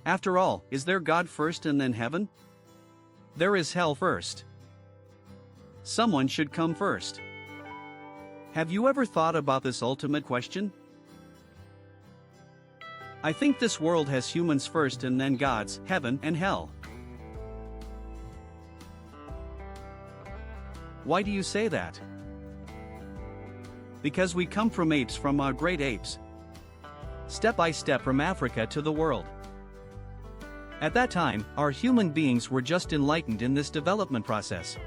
After all, is there God first and then heaven? There is hell first. Someone should come first. Have you ever thought about this ultimate question? I think this world has humans first and then gods, heaven and hell. Why do you say that? Because we come from apes, from our great apes. Step by step from Africa to the world. At that time, our human beings were just enlightened in this development process.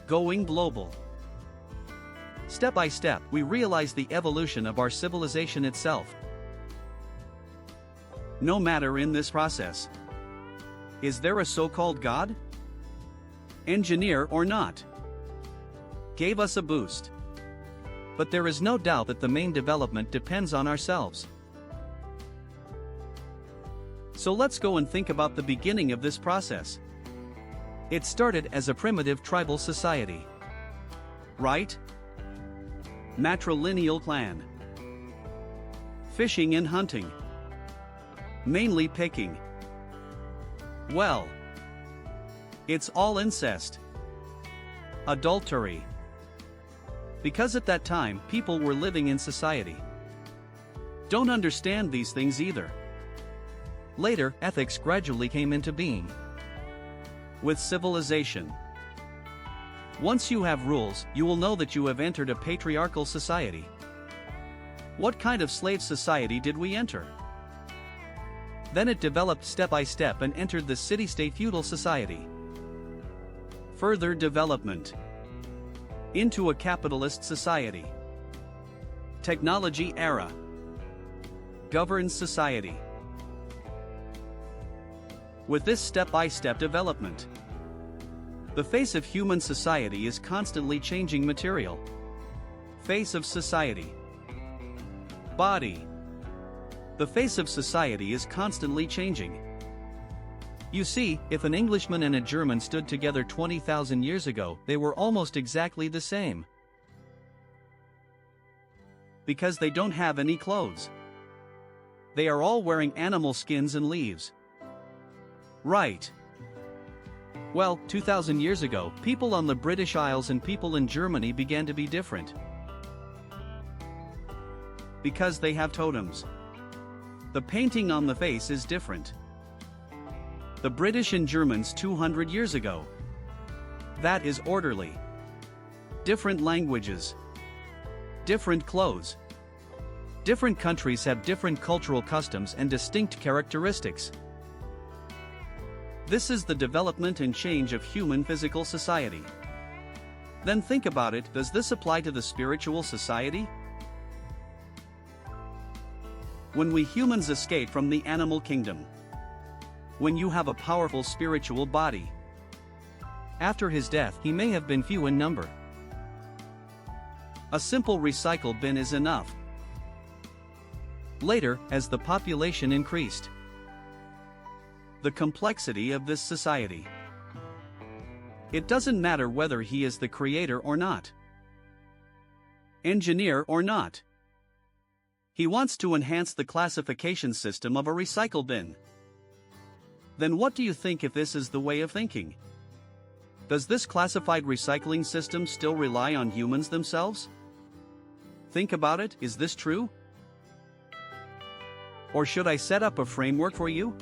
Going global. Step by step, we realize the evolution of our civilization itself. No matter in this process. Is there a so-called God? Engineer or not? Gave us a boost. But there is no doubt that the main development depends on ourselves. So let's go and think about the beginning of this process. It started as a primitive tribal society. Right? Matrilineal clan. Fishing and hunting. Mainly picking. Well, it's all incest. Adultery. Because at that time, people were living in society. Don't understand these things either. Later, ethics gradually came into being. With civilization. Once you have rules, you will know that you have entered a patriarchal society. What kind of slave society did we enter? Then it developed step by step and entered the city-state feudal society. Further development. Into a capitalist society. Technology era. Governed society. With this step-by-step development, the face of human society is constantly changing material. Face of society. Body. The face of society is constantly changing. You see, if an Englishman and a German stood together 20,000 years ago, they were almost exactly the same. Because they don't have any clothes. They are all wearing animal skins and leaves. Right. Well, 2,000 years ago, people on the British Isles and people in Germany began to be different. Because they have totems. The painting on the face is different. The British and Germans 200 years ago. That is orderly. Different languages. Different clothes. Different countries have different cultural customs and distinct characteristics. This is the development and change of human physical society. Then think about it, does this apply to the spiritual society? When we humans escape from the animal kingdom. When you have a powerful spiritual body. After his death, he may have been few in number. A simple recycle bin is enough. Later, as the population increased, the complexity of this society. It doesn't matter whether he is the creator or not, engineer or not. He wants to enhance the classification system of a recycle bin. Then what do you think if this is the way of thinking? Does this classified recycling system still rely on humans themselves? Think about it, is this true? Or should I set up a framework for you?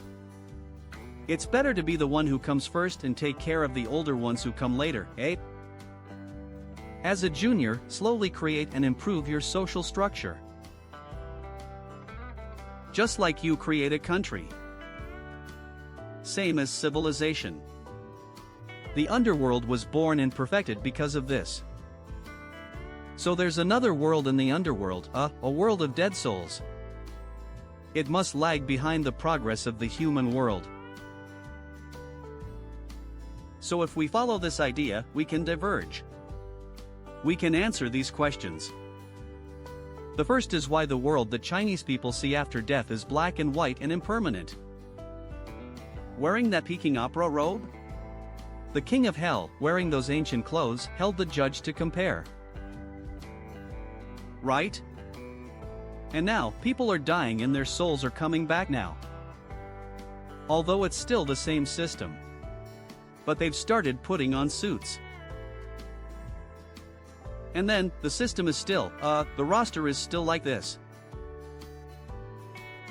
It's better to be the one who comes first and take care of the older ones who come later, eh? As a junior, slowly create and improve your social structure. Just like you create a country. Same as civilization. The underworld was born and perfected because of this. So there's another world in the underworld, a world of dead souls. It must lag behind the progress of the human world. So if we follow this idea, we can diverge. We can answer these questions. The first is why the world that Chinese people see after death is black and white and impermanent. Wearing that Peking opera robe? The king of hell, wearing those ancient clothes, held the judge to compare. Right? And now, people are dying and their souls are coming back now. although it's still the same system. But they've started putting on suits. And then, the system is still, the roster is still like this.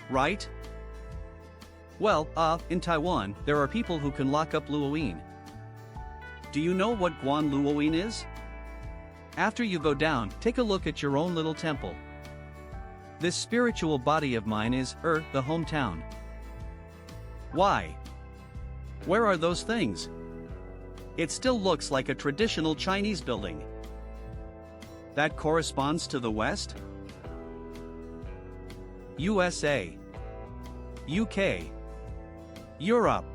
Right? Well, in Taiwan, there are people who can lock up Luoying. Do you know what Guan Luoying is? After you go down, take a look at your own little temple. This spiritual body of mine is, the hometown. Why? Where are those things? It still looks like a traditional Chinese building. That corresponds to the West? USA, UK, Europe.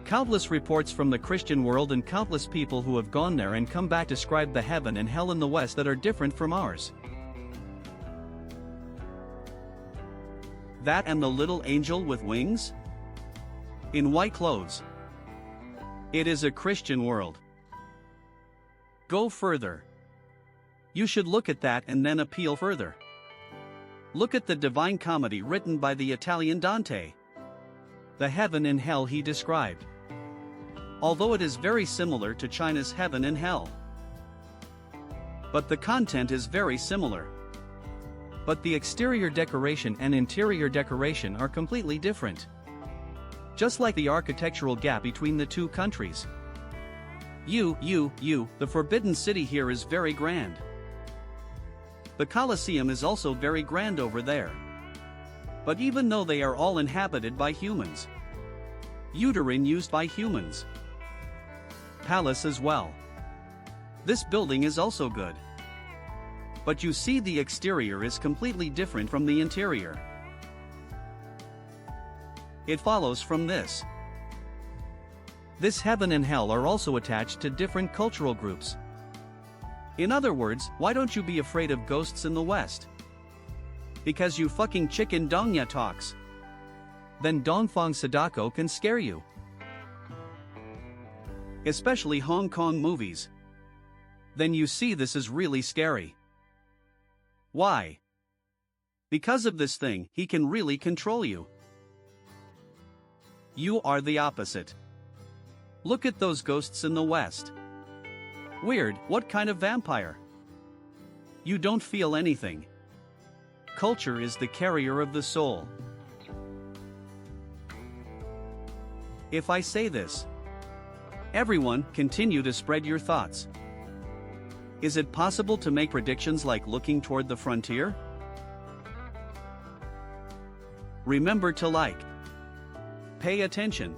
Countless reports from the Christian world and countless people who have gone there and come back describe the heaven and hell in the West that are different from ours. That and the little angel with wings? In white clothes. It is a Christian world. Go further. You should look at that and then appeal further. Look at the Divine Comedy written by the Italian Dante. The heaven and hell he described. Although it is very similar to China's heaven and hell. But the content is very similar. But the exterior decoration and interior decoration are completely different. Just like the architectural gap between the two countries. The Forbidden City here is very grand. The Colosseum is also very grand over there. But even though they are all inhabited by humans. Uterine used by humans. Palace as well. This building is also good. But you see, the exterior is completely different from the interior. It follows from this. This heaven and hell are also attached to different cultural groups. In other words, why don't you be afraid of ghosts in the West? Because you fucking chicken Dongya talks. Then Dongfang Sadako can scare you. Especially Hong Kong movies. Then you see, this is really scary. Why? Because of this thing, he can really control you. You are the opposite. Look at those ghosts in the West. Weird, what kind of vampire? You don't feel anything. Culture is the carrier of the soul. If I say this, everyone, continue to spread your thoughts. Is it possible to make predictions like looking toward the frontier? Remember to like. Pay attention.